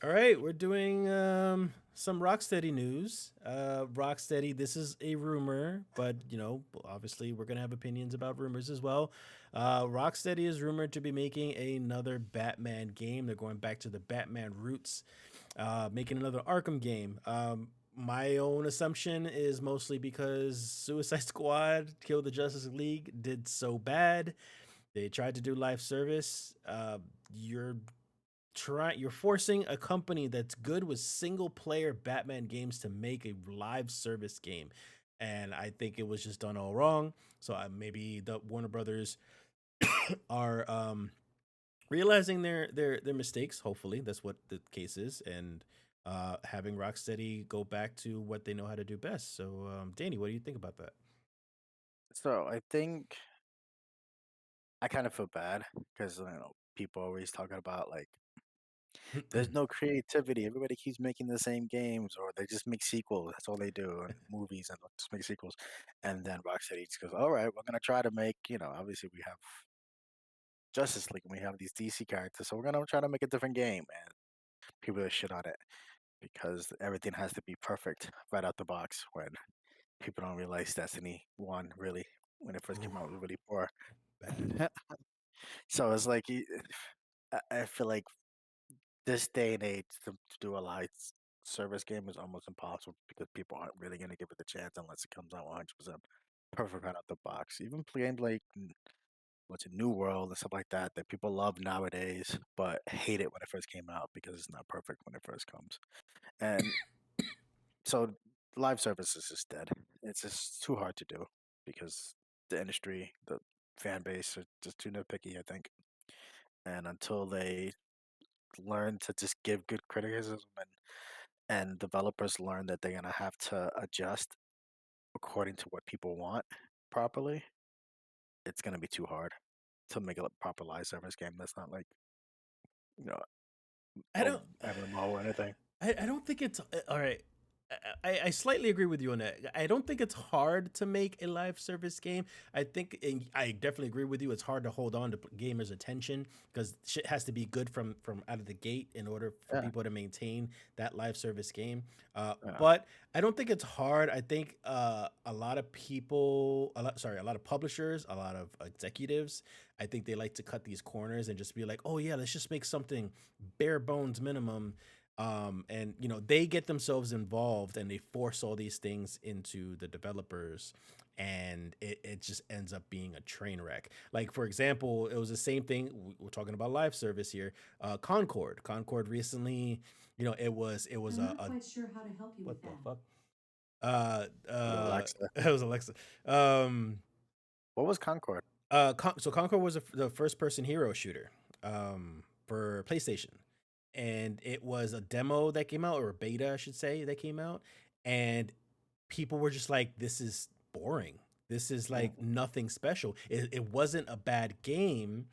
All right, we're doing some Rocksteady news. Rocksteady, this is a rumor, but obviously we're gonna have opinions about rumors as well. Rocksteady is rumored to be making another Batman game. They're going back to the Batman roots, making another Arkham game. My own assumption is mostly because Suicide Squad, Kill the Justice League did so bad. They tried to do live service. You're you're forcing a company that's good with single player Batman games to make a live service game, and I think it was just done all wrong. So maybe the Warner Brothers are realizing their mistakes. Hopefully that's what the case is, and having Rocksteady go back to what they know how to do best. So Danny, what do you think about that? So I think I kind of feel bad because people always talking about like there's no creativity. Everybody keeps making the same games, or they just make sequels. That's all they do, and movies, and they'll just make sequels. And then Rocksteady just goes, "All right, we're gonna try to make. Obviously we have Justice League and we have these DC characters, so we're gonna try to make a different game." And people just shit on it because everything has to be perfect right out the box. When people don't realize Destiny One really, when it first Ooh, came out, was really poor. bad. So it's like I feel like this day and age to do a live service game is almost impossible because people aren't really going to give it a chance unless it comes out 100% perfect right out the box. Even games like what's a New World and stuff like that that people love nowadays, but hate it when it first came out because it's not perfect when it first comes. And so live service is just dead. It's just too hard to do because the industry, the fan base are just too nitpicky, I think. And until they learn to just give good criticism and developers learn that they're gonna have to adjust according to what people want properly, it's gonna be too hard to make a proper live service game that's not like, you know, I a don't. MMO or anything. I don't think it's all right. I slightly agree with you on that. I don't think it's hard to make a live service game. I think, and I definitely agree with you. It's hard to hold on to gamers' attention because shit has to be good from out of the gate in order for Yeah, people to maintain that live service game. yeah. But I don't think it's hard. I think a lot of people, a lot of publishers, a lot of executives, I think they like to cut these corners and just be like, oh yeah, let's just make something bare bones minimum, and they get themselves involved and they force all these things into the developers, and it just ends up being a train wreck. Like, for example, it was the same thing. We're talking about live service here. Concord recently, it was I'm not a quite sure how to help you with what the that. fuck, With Alexa. it was Alexa. um What was Concord? so Concord was the first person hero shooter for PlayStation, and it was a demo that came out, or a beta, I should say, that came out, and people were just like, "This is boring. This is like Mm, nothing special." It wasn't a bad game,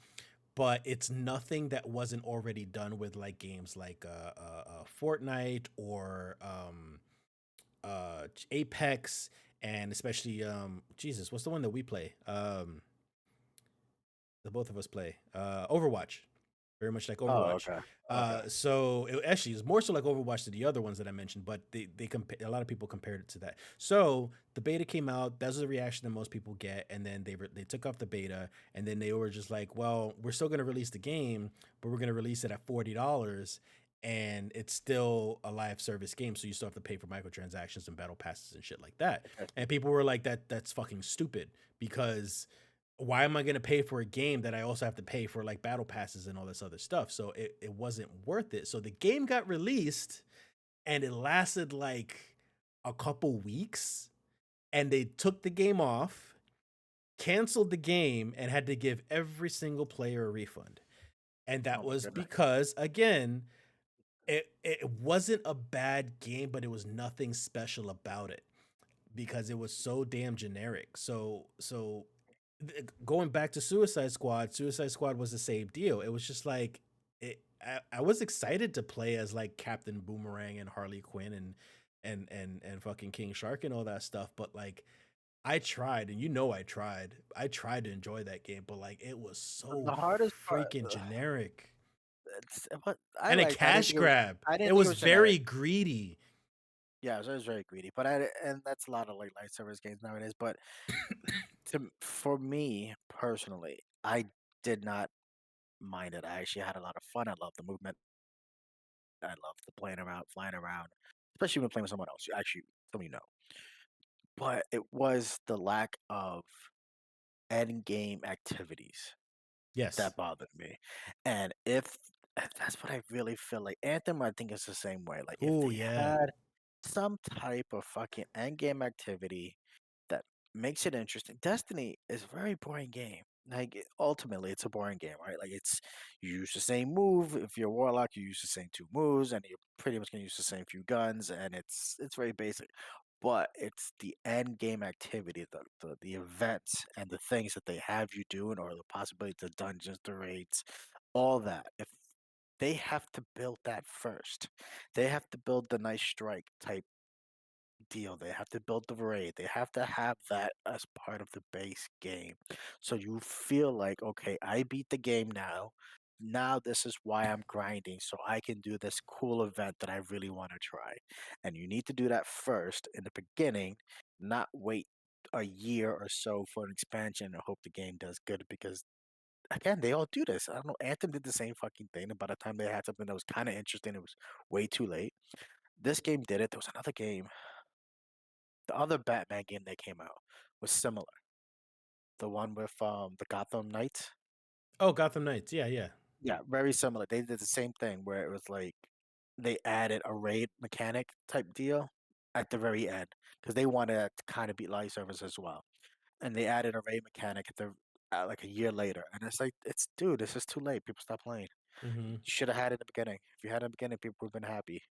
but it's nothing that wasn't already done with like games like Fortnite or Apex, and especially Jesus, what's the one that we play? The both of us play Overwatch, very much like Oh, Overwatch. okay. Okay. So it actually is more so like Overwatch to the other ones that I mentioned, but a lot of people compared it to that. So the beta came out. That's the reaction that most people get, and then they took off the beta, and then they were just like, well, we're still going to release the game, but we're going to release it at $40. And it's still a live service game, so you still have to pay for microtransactions and battle passes and shit like that. And people were like, that's fucking stupid, because why am I going to pay for a game that I also have to pay for like battle passes and all this other stuff? So it wasn't worth it. So the game got released, and it lasted like a couple weeks, and they took the game off, canceled the game, and had to give every single player a refund. And that Oh my was goodness. because, again, it wasn't a bad game, but it was nothing special about it because it was so damn generic. Going back to Suicide Squad was the same deal. It was just like I was excited to play as like Captain Boomerang and Harley Quinn and fucking King Shark and all that stuff, but like I tried, and I tried to enjoy that game, but like it was so The hardest part, freaking generic. but I And a liked. I didn't cash think it was. grab. I It didn't think it was was generic. very greedy. Yeah, so it was very greedy. But and that's a lot of like light service games nowadays. But for me personally, I did not mind it. I actually had a lot of fun. I loved the movement. I loved the playing around, flying around, especially when playing with someone else. Actually, someone you know. But it was the lack of end game activities Yes. that bothered me. And if and that's what I really feel like. Anthem, I think is the same way. Like if Oh they yeah. had some type of fucking end game activity that makes it interesting. Destiny is a very boring game. Like ultimately, it's a boring game, right? Like it's you use the same move. If you're a warlock, you use the same two moves, and you're pretty much gonna use the same few guns, and it's very basic. But it's the end game activity, the events and the things that they have you doing, or the possibility, the dungeons, the raids, all that. If they have to build that first, they have to build the nice strike type deal. They have to build the raid. They have to have that as part of the base game. So you feel like, okay, I beat the game now. Now this is why I'm grinding, so I can do this cool event that I really want to try. And you need to do that first in the beginning, not wait a year or so for an expansion and hope the game does good because again, they all do this. I don't know. Anthem did the same fucking thing, and by the time they had something that was kind of interesting, it was way too late. This game did it. There was another game, the other Batman game that came out was similar. The one with the Gotham Knights. Oh, Gotham Knights. Yeah, yeah. Yeah, very similar. They did the same thing where it was like they added a raid mechanic type deal at the very end because they wanted to kind of beat live service as well, and they added a raid mechanic at the like a year later, and it's like it's dude, this is too late. People stop playing. You Hmm. should have had it in the beginning. If you had it in the beginning, people would have been happy.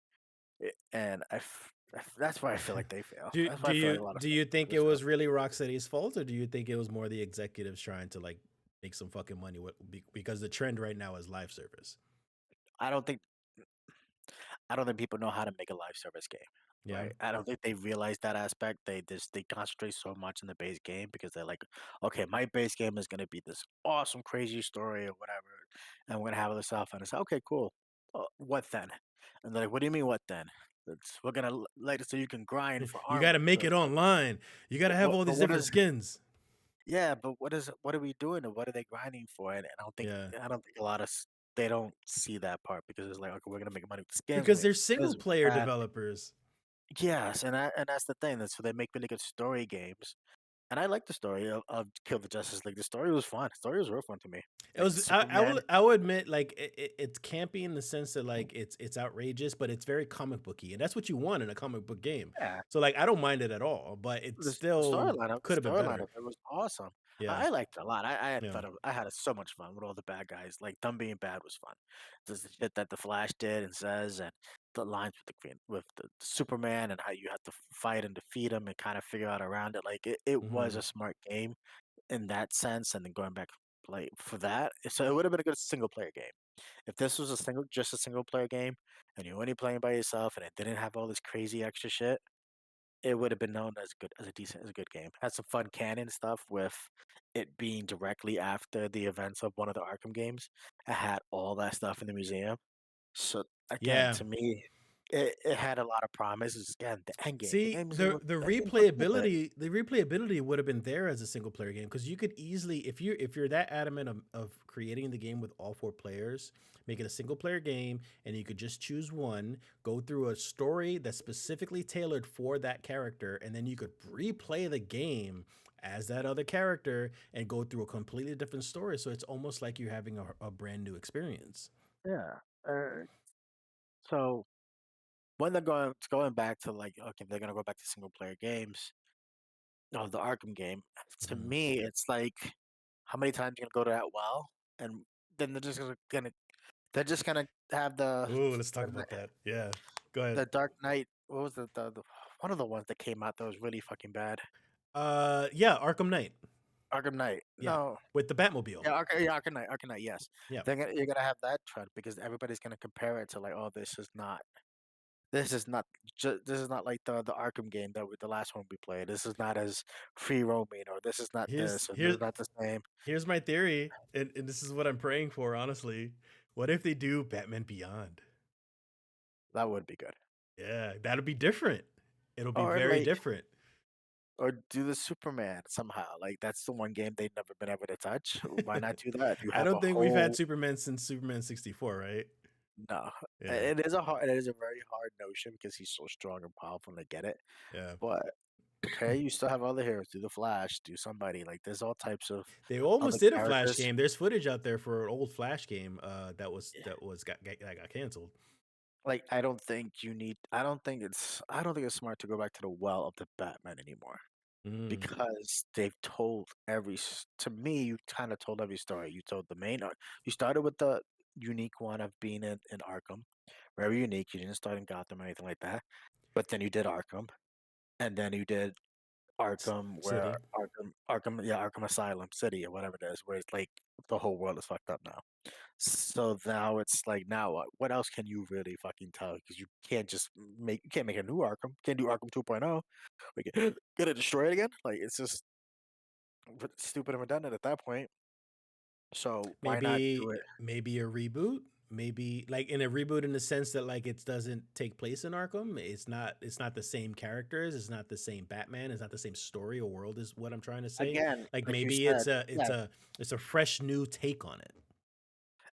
And that's why I feel like they fail. do That's why do I feel like you a lot of do you think it studios fail. was really Rocksteady's fault, or do you think it was more the executives trying to like make some fucking money because the trend right now is live service? I don't think I don't think people know how to make a live service game, Yeah. right? I don't think they realize that aspect. They concentrate so much on the base game because they're like, okay, my base game is gonna be this awesome, crazy story or whatever, and we're gonna have all this stuff. And it's okay, cool. What then? And they're like, what do you mean, what then? We're gonna let it so you can grind for You got to armor. make it online. You got to have all But these what different is skins. yeah, but what are we doing and what are they grinding for? And Yeah. I don't think a lot of they don't see that part because it's like, okay, we're gonna make money with skins, Because they're skins single with player that. developers. Yes, and that's the thing. So they make really good story games, and I like the story of Kill the Justice League. The story was fun. The story was real fun to me. It Like was Superman. I will admit like it's campy in the sense that like it's outrageous, but it's very comic booky, and that's what you want in a comic book game. Yeah, So like I don't mind it at all, but it still the could have been storyline of better. it was awesome. Yeah. I liked it a lot. Yeah. I had so much fun with all the bad guys. Like them being bad was fun. Just the shit that the Flash did and says, and the lines with the Queen, with the Superman, and how you have to fight and defeat him and kind of figure out around it. Like it was Hmm. a smart game in that sense. And then going back like for that, so it would have been a good single player game. If this was just a single player game, and you're only playing by yourself, and it didn't have all this crazy extra shit, it would have been known as good as a decent as a good game. Had some fun canon stuff with it being directly after the events of one of the Arkham games. It had all that stuff in the museum. So again, Yeah. to me, it had a lot of promises. Again, the end game. See, The end game wasn't good. the replayability would have been there as a single player game because you could easily, if you're that adamant of creating the game with all four players, make it a single player game, and you could just choose one, go through a story that's specifically tailored for that character, and then you could replay the game as that other character and go through a completely different story. So it's almost like you're having a brand new experience. Yeah. So when they're going back to like, okay, they're gonna go back to single player games. Oh, the Arkham game. To Hmm. me, it's like how many times you gonna go to that well, and then they're just gonna have Oh, let's talk about that. Yeah, go ahead. the Dark Knight. What was the one of the ones that came out that was really fucking bad? Yeah, Arkham Knight. Arkham Knight. Yeah, No, with the Batmobile. yeah, Arkham Knight. Arkham Knight. Yes, Yeah. you're gonna have that trend because everybody's gonna compare it to like, oh, this is not this is not like the Arkham game that the last one we played. This is not as free roaming, or this is not Here's this, or this here's is not the same. here's my theory, and this is what I'm praying for, honestly. What if they do Batman Beyond? That would be good. Yeah, that'll be different. It'll be Or very like, different. or do the Superman somehow. Like that's the one game they've never been able to touch. Why not do that? You I have a don't think we've had whole Superman since Superman 64, right? no. Yeah, It is a very hard notion because he's so strong and powerful and they get it. yeah. But okay, you still have other heroes. Do the Flash, do somebody. Like there's all types of They other almost did a Flash characters. game. There's footage out there for an old Flash game that got canceled. Like I don't think it's smart to go back to the well of the Batman anymore. Mm, Because they've told to me, you kind of told every story. You told the main arc. You started with the unique one of being in Arkham, very unique. You didn't start in Gotham or anything like that. But then you did Arkham, and then you did Arkham, where City. Arkham Asylum City or whatever it is, where it's like the whole world is fucked up now. So now it's like, now what? What else can you really fucking tell? Because you can't make a new Arkham. Can't do Arkham 2.0. We can get it destroyed again. Like it's just stupid and redundant at that point. So why not do it Maybe a reboot. Maybe like in a reboot in the sense that like it doesn't take place in Arkham. It's not the same characters. It's not the same Batman. It's not the same story or world. Is what I'm trying to say. again? Like Like you maybe said, it's yeah. a fresh new take on it.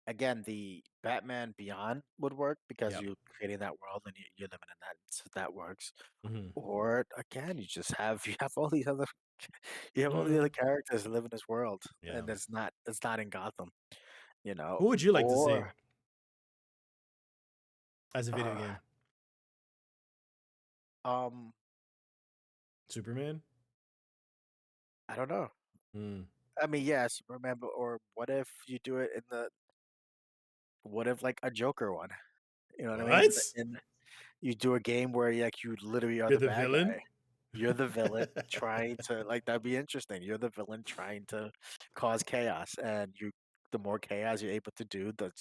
Again, the Batman Beyond would work because Yep. you're creating that world and you're living in that, so that works. Hmm. Or again, you have all these other you have all these other Hmm. characters that live in this world, Yeah. and it's not in Gotham, you know. Who would you like to see Or as a video uh, game? um, Superman. I don't know. Hmm. I mean, yes, remember. Or what if you do it in the what if like a Joker one? You know what I mean? What? In You do a game where like you literally are You're the the bad guy. villain. You're the villain trying to like that'd be interesting. You're the villain trying to cause chaos, and the more chaos you're able to do, the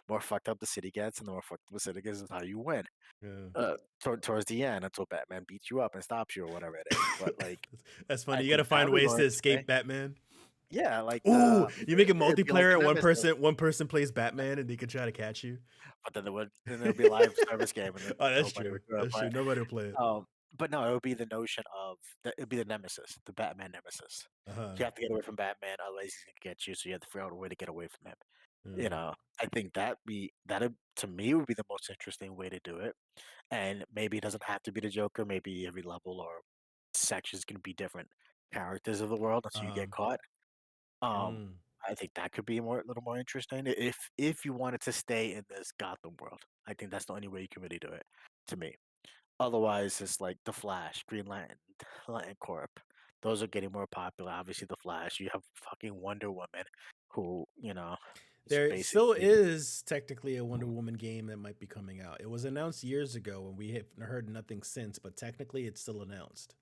more fucked up the city gets, and the more fucked up the city gets is how you win. Yeah. Towards the end, until Batman beats you up and stops you or whatever it is. But like, That's I funny. You got to think find that'd be ways more to interesting. escape Batman. Yeah, like Ooh, you make a it'd be like multiplayer the and Nemesis, one person plays Batman and they could try to catch you. but then there would be a live service game, and then Oh, that's nobody true. would do it. That's true. Nobody will play it. Um, but no, it would be the notion of it'd be the nemesis, the Batman nemesis. Uh-huh. You have to get away from Batman, otherwise he's gonna get you. So you have to figure out a way to get away from him. You Yeah. know, I think that to me would be the most interesting way to do it. And maybe it doesn't have to be the Joker. Maybe every level or section is gonna be different characters of the world until you Uh-huh. get caught. Um, Mm. I think that could be a little more interesting if you wanted to stay in this Gotham world. I think that's the only way you can really do it. To me. Otherwise, it's like The Flash, Green Lantern, Lantern Corp. Those are getting more popular. Obviously, The Flash. You have fucking Wonder Woman, who is There still basically is technically a Wonder Woman game that might be coming out. It was announced years ago and we have heard nothing since, but technically it's still announced.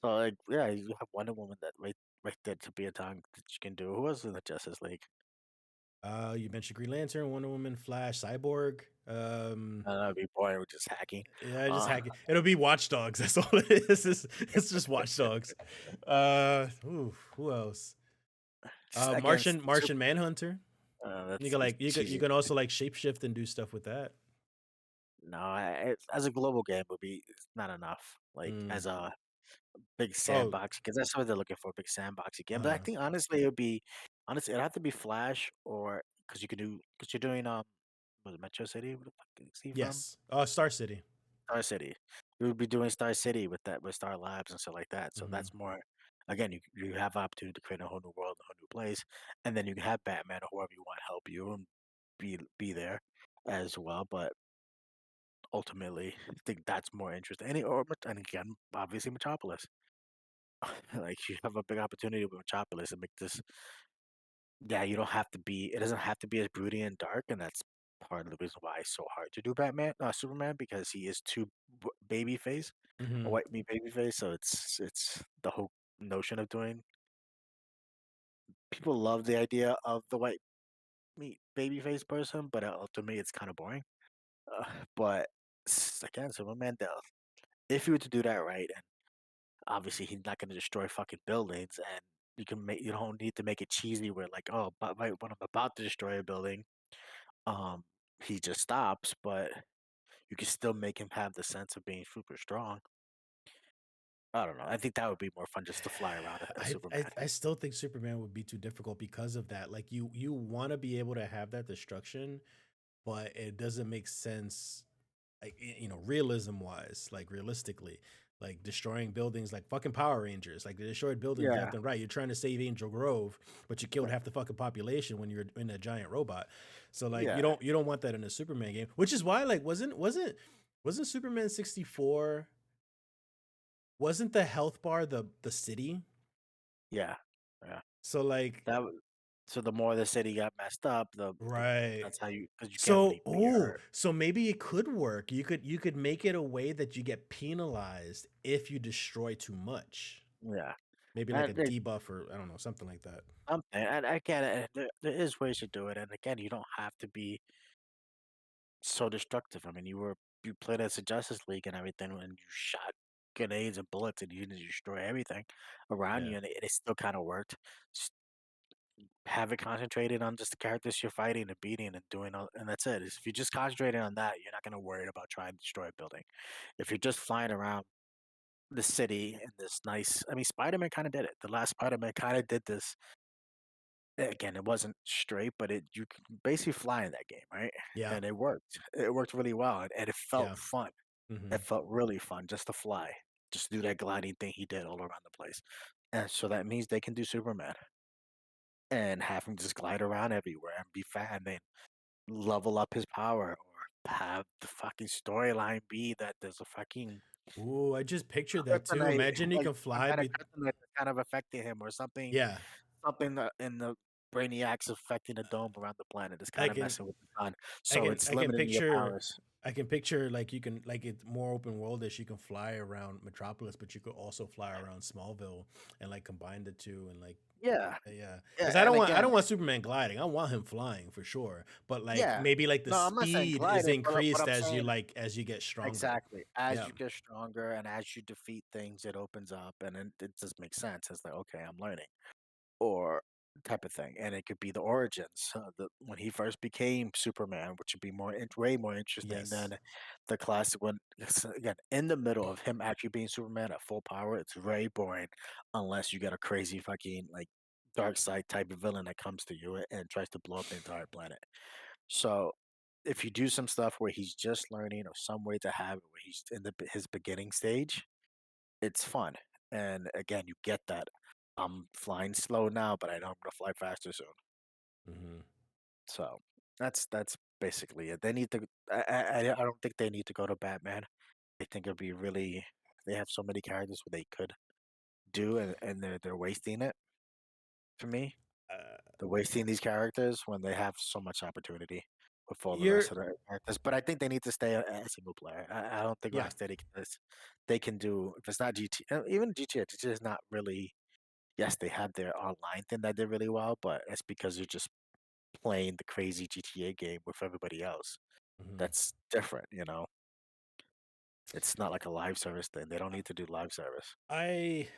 so like yeah. You have Wonder Woman that right there to be a tongue that you can do. Who was in the Justice League? You mentioned Green Lantern, Wonder Woman, Flash, Cyborg. That'd be boring with just hacking. Yeah, just Uh, hack it. It'll be Watch Dogs. That's all it is. It's just Watch Dogs. Who else? against Martian Manhunter. You that's can like you cheesy. can also like shapeshift and do stuff with that. No, as a global game would be it's not enough. Like Mm. as a big Oh, sandbox because that's what they're looking for, big sandbox again. But I uh, think honestly, it'd have to be Flash or because you're doing was it Metro City? Where the fuck is he from? yes. Star City. Star City. We would be doing Star City with Star Labs and stuff like that. So Hmm. that's more. Again, you have opportunity to create a whole new world, a whole new place, and then you can have Batman or whoever you want help you and be there as well. But ultimately, I think that's more interesting. And again, obviously Metropolis. Like you have a big opportunity with Metropolis and make this. Yeah, you don't have to be. It doesn't have to be as broody and dark, and that's part of the reason why it's so hard to do Superman, because he is too baby face, a Hmm. white meat baby face. So it's the whole notion of doing. People love the idea of the white meat baby face person, but to me, it's kind of boring. But again, Superman, if you were to do that right, and obviously he's not going to destroy fucking buildings, and you don't need to make it cheesy where like, oh, but right when I'm about to destroy a building, Um, he just stops, but you can still make him have the sense of being super strong. I don't know. I think that would be more fun just to fly around as Superman. I still think Superman would be too difficult because of that. Like you want to be able to have that destruction, but it doesn't make sense, like realism wise, like realistically, like destroying buildings like fucking Power Rangers, like they destroyed buildings Yeah, left and right. You're trying to save Angel Grove, but you killed right. half the fucking population when you're in a giant robot. So like Yeah, you don't want that in a Superman game, which is why like wasn't Superman 64, wasn't the health bar the city? yeah, yeah. So like That was so the more the city got messed up, the right. that's how you because you can't So, really be hurt. so maybe it could work. You could make it a way that you get penalized if you destroy too much. Yeah, Maybe like a and there's debuff or I don't know, something like that. something, and I get it. There is ways to do it, and again, you don't have to be so destructive. I mean, you played as a Justice League and everything, and you shot grenades and bullets, and you didn't destroy everything around Yeah. you, and it still kind of worked. Just have it concentrated on just the characters you're fighting and beating and doing all, and that's it. If you're just concentrating on that, you're not going to worry about trying to destroy a building. If you're just flying around the city in this nice, I mean, Spider-Man kind of did it. The last Spider-Man kind of did this. Again, it wasn't straight, but it you can basically fly in that game, right? Yeah. And it worked. It worked really well, and it felt Yeah. fun. It Mhm. felt really fun just to fly, just do that gliding thing he did all around the place. And so that means they can do Superman and have him just glide around everywhere and be fat and then level up his power or have the fucking storyline be that there's a fucking Ooh, I just pictured that too. kryptonite, Imagine he like can some fly kind of be kryptonite that's kind of affecting him or something, yeah. something in the brainiacs affecting the dome around the planet is I kind of can messing with the sun. I So can it's I can limiting your picture powers. I can picture like you can like it's more open worldish. You can fly around Metropolis, but you could also fly around Smallville and like combine the two and like Yeah. yeah, Yeah. because And I again, don't want Superman gliding. I want him flying for sure. But like yeah. maybe like the No, I'm not saying speed is gliding, but what increased I'm saying as you get stronger. exactly. As Yeah. you get stronger and as you defeat things, it opens up and it just makes sense. It's like, okay, I'm learning. Or type of thing, and it could be the origins, when he first became Superman, which would be way more interesting Yes. than the classic one. 'Cause again, in the middle of him actually being Superman at full power, it's very boring unless you get a crazy fucking like dark side type of villain that comes to you and tries to blow up the entire planet. So if you do some stuff where he's just learning or some way to have it where he's in his beginning stage, it's fun, and again, you get that. I'm flying slow now, but I know I'm gonna fly faster soon. Hmm. So that's basically it. They need to. I don't think they need to go to Batman. I think it'd be really. They have so many characters where they could do, and they're wasting it for me. Uh, They're wasting these characters when they have so much opportunity with all the you're rest of their characters. But I think they need to stay a single player. I don't think yeah. Rocksteady can. They can do if it's not GT, even GTA. GTA is not really. Yes, they had their online thing that did really well, but it's because they're just playing the crazy GTA game with everybody else. Mhm. That's different, you know? It's not like a live service thing. They don't need to do live service. I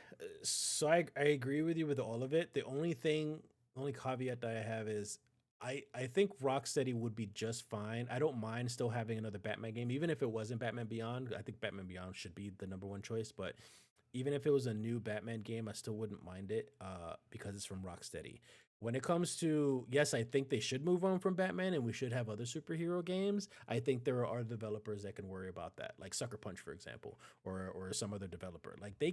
agree with you with all of it. The only caveat that I have is I think Rocksteady would be just fine. I don't mind still having another Batman game, even if it wasn't Batman Beyond. I think Batman Beyond should be the number one choice, but even if it was a new Batman game, I still wouldn't mind it because it's from Rocksteady. When it comes to, yes, I think they should move on from Batman and we should have other superhero games. I think there are other developers that can worry about that, like Sucker Punch, for example, or some other developer. Like we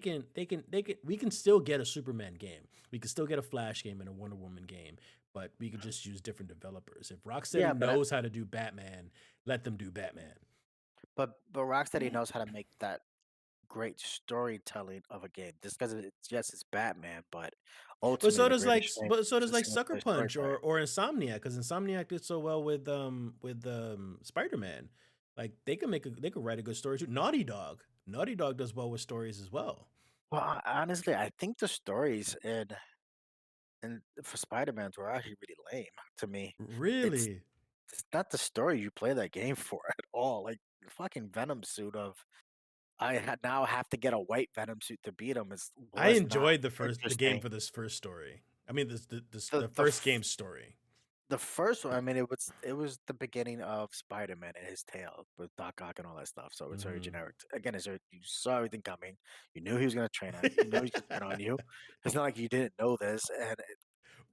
can still get a Superman game. We can still get a Flash game and a Wonder Woman game, but we could just use different developers. If Rocksteady Yeah, knows how to do Batman, let them do Batman. but Rocksteady knows how to make that great storytelling of a game. Just because it's yes, it's Batman, but ultimately the greatest strength But so is does a like single Sucker player Punch storytelling. or Insomniac, because Insomniac did so well with Spider Man. Like they could write a good story too. Naughty Dog does well with stories as well. Well, honestly, I think the stories and for Spider-Man were actually really lame to me. It's Really, it's not the story you play that game for at all. Like the fucking Venom suit of now have to get a white Venom suit to beat him is I was not enjoyed the game interesting. for this first story. I mean, The the the first f- game story. the first one, I mean, it was the beginning of Spider-Man and his tale with Doc Ock and all that stuff. So it's very Hmm. generic. Again, you saw everything coming. You knew he was gonna train on you. You know he's gonna turn on you. It's not like you didn't know this, and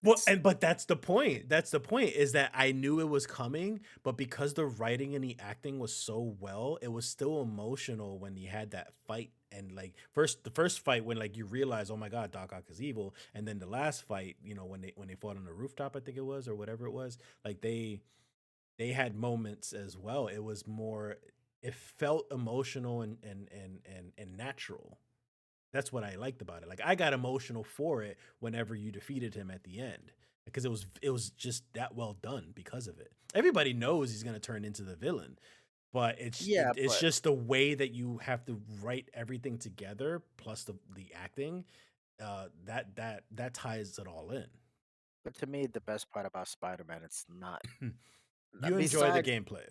Well, it's and but that's the point. That's the point is that I knew it was coming, but because the writing and the acting was so well, it was still emotional when he had that fight and like the first fight when like you realize, oh my god, Doc Ock is evil, and then the last fight, when they fought on the rooftop, I think it was or whatever it was, like they had moments as well. It was more, it felt emotional and natural. That's what I liked about it. Like I got emotional for it whenever you defeated him at the end because it was just that well done because of it. Everybody knows he's going to turn into the villain, but yeah, it's but just the way that you have to write everything together plus the acting that ties it all in. to me, the best part about Spider-Man, it's not You enjoy the besides gameplay.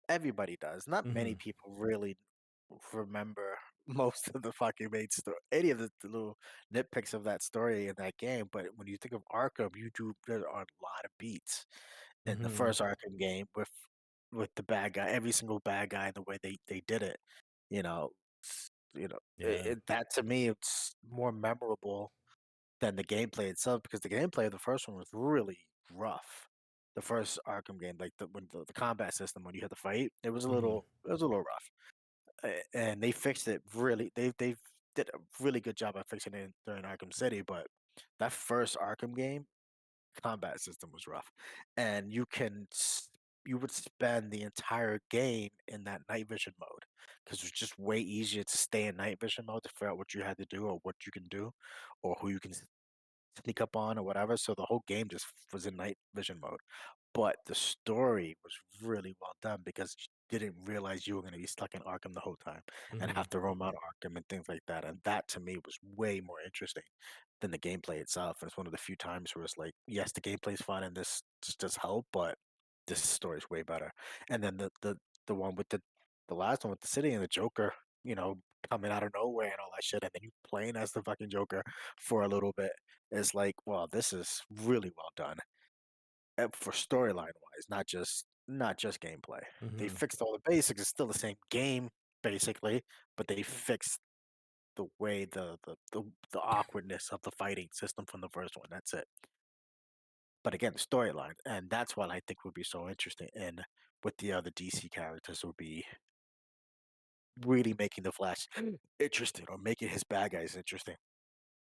everybody does. Not many Hmm. people really remember most of the fucking main story, any of the little nitpicks of that story in that game. But when you think of Arkham, there are a lot of beats in the Hmm. first Arkham game with the bad guy, every single bad guy, and the way they did it. You know, Yeah. that to me it's more memorable than the gameplay itself because the gameplay of the first one was really rough. The first Arkham game, like the combat system when you had to fight, Hmm. it was a little rough, and they fixed it really. They did a really good job of fixing it during Arkham City, but that first Arkham game combat system was rough, and you would spend the entire game in that night vision mode because it's just way easier to stay in night vision mode to figure out what you had to do or what you can do or who you can sneak up on or whatever. So the whole game just was in night vision mode. But the story was really well done because you didn't realize you were going to be stuck in Arkham the whole time and Hmm. have to roam out Arkham and things like that. And that to me was way more interesting than the gameplay itself. And it's one of the few times where it's like, yes, the gameplay's fun and this just does help, but this story's way better. And then the one with the last one with the city and the Joker, you know, coming out of nowhere and all that shit, and then you playing as the fucking Joker for a little bit is like, well, this is really well done for storyline wise, not just gameplay. They Hmm. fixed all the basics. It's still the same game basically, but they fixed the way the awkwardness of the fighting system from the first one. That's it. But again, the storyline, and that's what I think would be so interesting. And with the other DC characters, would be really making the Flash interesting or making his bad guys interesting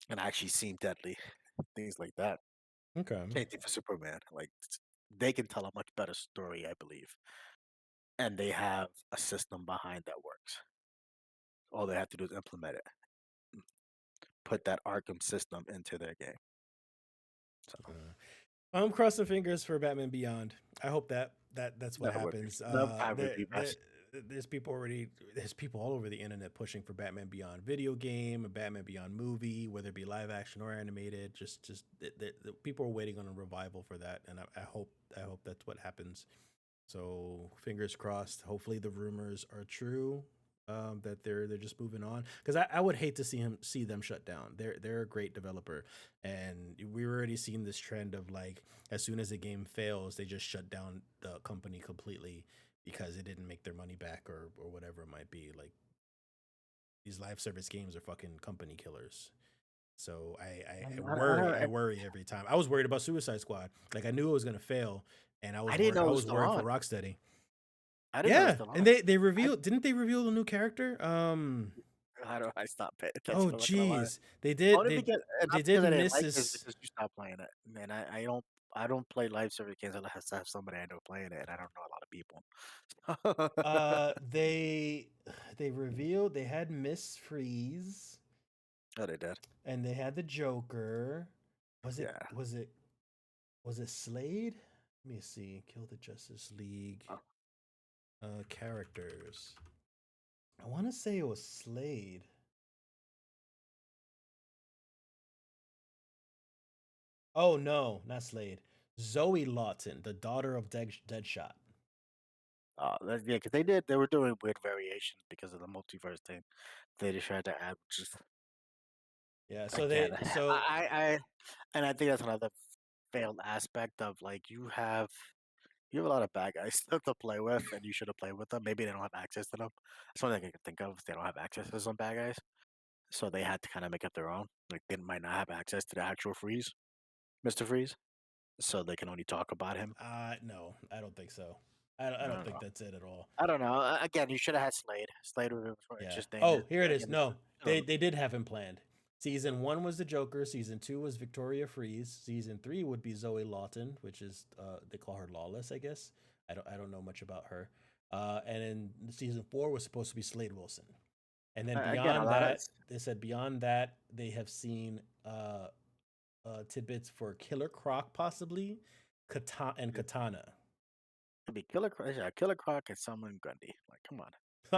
and actually seem deadly. Things like that. Okay. Same thing for Superman. Like they can tell a much better story, I believe, and they have a system behind that works. All they have to do is implement it, put that Arkham system into their game. So Uh, I'm crossing fingers for Batman Beyond. I hope that's what that would be happens. that would be best. There's people all over the internet pushing for Batman Beyond video game, a Batman Beyond movie, whether it be live action or animated. Just the people are waiting on a revival for that, and I hope that's what happens. So fingers crossed. Hopefully the rumors are true. That they're just moving on because I would hate to see them shut down. They're a great developer, and we've already seen this trend of like as soon as a game fails, they just shut down the company completely because it didn't make their money back or whatever it might be. Like these live service games are fucking company killers. So I And worry. I worry every time. I was worried about Suicide Squad. Like I knew it was gonna fail, and I didn't know I it was was still worried for on. Rocksteady. I didn't know it was Yeah, still and on. they I revealed didn't they reveal the new character? how do I stop paying attention? Oh I'm not gonna lie. geez. They did Only because and they not did because I didn't like it, it's Mrs. because you stopped playing it. Man, I don't play live service games unless I have somebody I know playing it, and I don't know a lot of people. They they revealed they had Miss Freeze Oh, they did. and they had the Joker. Was it Yeah. was it was it Slade? Let me see. Kill the Justice League Oh, characters. I want to say it was Slade. Oh no, not Slade. Zoe Lawton, the daughter of Deadshot. yeah, because they were doing weird variations because of the multiverse thing. They just tried to add, just Yeah, so again, they so I and I think that's another. failed aspect of like you have a lot of bad guys still to play with, and you should have played with them. Maybe they don't have access to them. That's one thing I can think of. Is they don't have access to some bad guys, so they had to kind of make up their own. Like they might not have access to the actual Freeze, Mister Freeze, so they can only talk about him. No, I don't think so. I I don't don't think know. that's it at all. I don't know. Again, you should have had Slade. Slade would have been more Yeah. interesting. Oh, here it is. Again, this is No, you know, they did have him planned. Season one was the Joker. Season two was Victoria Freeze. Season three would be Zoe Lawton, which is they call her Lawless, I guess. I don't know much about her. And then season four was supposed to be Slade Wilson. And then again a beyond lot of that, they said beyond that they have seen tidbits for Killer Croc possibly, it Katana. could be Killer Croc and Salmon Grundy. Like, come on,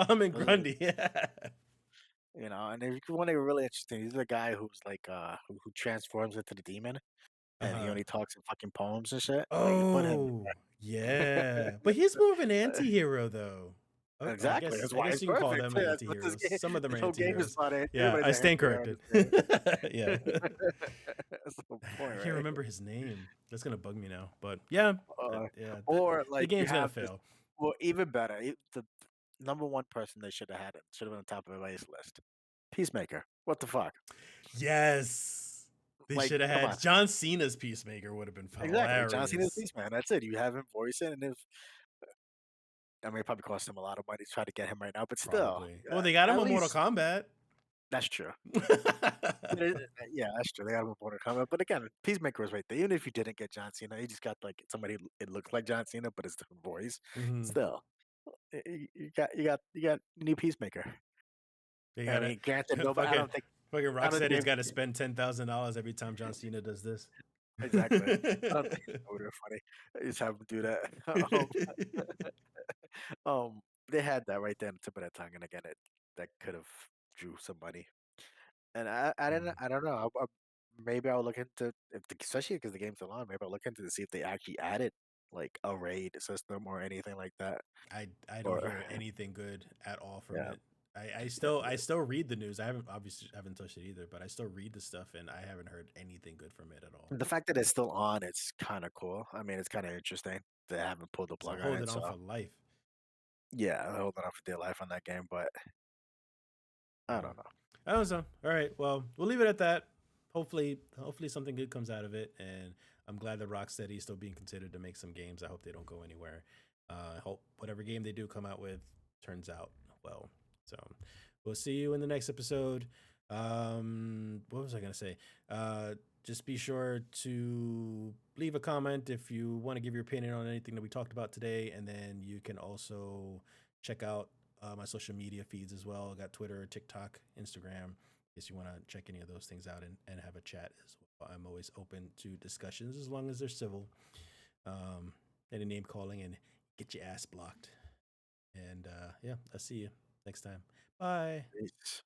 Tom and those are Grundy. Yeah. And if you want to really interesting, he's the guy who's like who transforms into the demon, Uh and he huh. only talks in fucking poems and shit. Like, you put him Oh, yeah. But he's more of an anti-hero though. Oh, I exactly. guess That's I why guess it's you can call perfect. them That's what anti-heroes. Some of them are this whole game is anti-heroes. about. Yeah, I Everybody's an stand anti-hero in corrected. this game. Yeah. That's the whole point, I can't right? remember his name. That's gonna bug me now. But yeah, Uh, yeah, or the like you game's gonna have this. fail. Well, even better, the number one person they should have had it should have been on top of everybody's list. Peacemaker. What the fuck? Yes. They Like, should have come had on. John Cena's Peacemaker would have been Exactly. John Cena's hilarious. Peaceman. That's it. You have him voice it, and if I mean, it probably cost him a lot of money to try to get him right now, but still, Probably. Well, they got him at on Mortal least Kombat. that's true. Yeah, that's true. They got him a border comment, but again, Peacemaker was right there. Even if you didn't get John Cena, you just got like somebody. It looks like John Cena, but it's different voice. Mhm. Still, you got new Peacemaker. They I gotta mean, granted, nobody. fucking fucking I don't think Rocksteady's got to spend $10,000 every time John Cena does this. exactly. I don't think that would have been funny. Just have him do that. They had that right there in the tip of their tongue, and again, it that could have drew somebody. And Mhm. I don't know. Maybe I'll look into especially because the game's so long. Maybe I'll look into to see if they actually added like a raid system or anything like that. I don't Or hear anything good at all from yeah, it. I yeah. still read the news. I haven't obviously haven't touched it either, but I still read the stuff and I haven't heard anything good from it at all. The fact that it's still on, it's kind of cool. I mean, it's kind of interesting. They haven't pulled the So plug on hold it, it on so for life. yeah, they're holding on for dear life on that game. But I Mm. don't know. I don't know. All right. Well, we'll leave it at that. Hopefully something good comes out of it, and I'm glad that Rocksteady is still being considered to make some games. I hope they don't go anywhere. I hope whatever game they do come out with turns out well. So we'll see you in the next episode. What was I gonna say? Just be sure to leave a comment if you want to give your opinion on anything that we talked about today, and then you can also check out my social media feeds as well. I got Twitter, TikTok, Instagram. In case you want to check any of those things out and have a chat as well. I'm always open to discussions as long as they're civil. Um, any name calling and get your ass blocked. And yeah, I'll see you next time. Bye. Peace.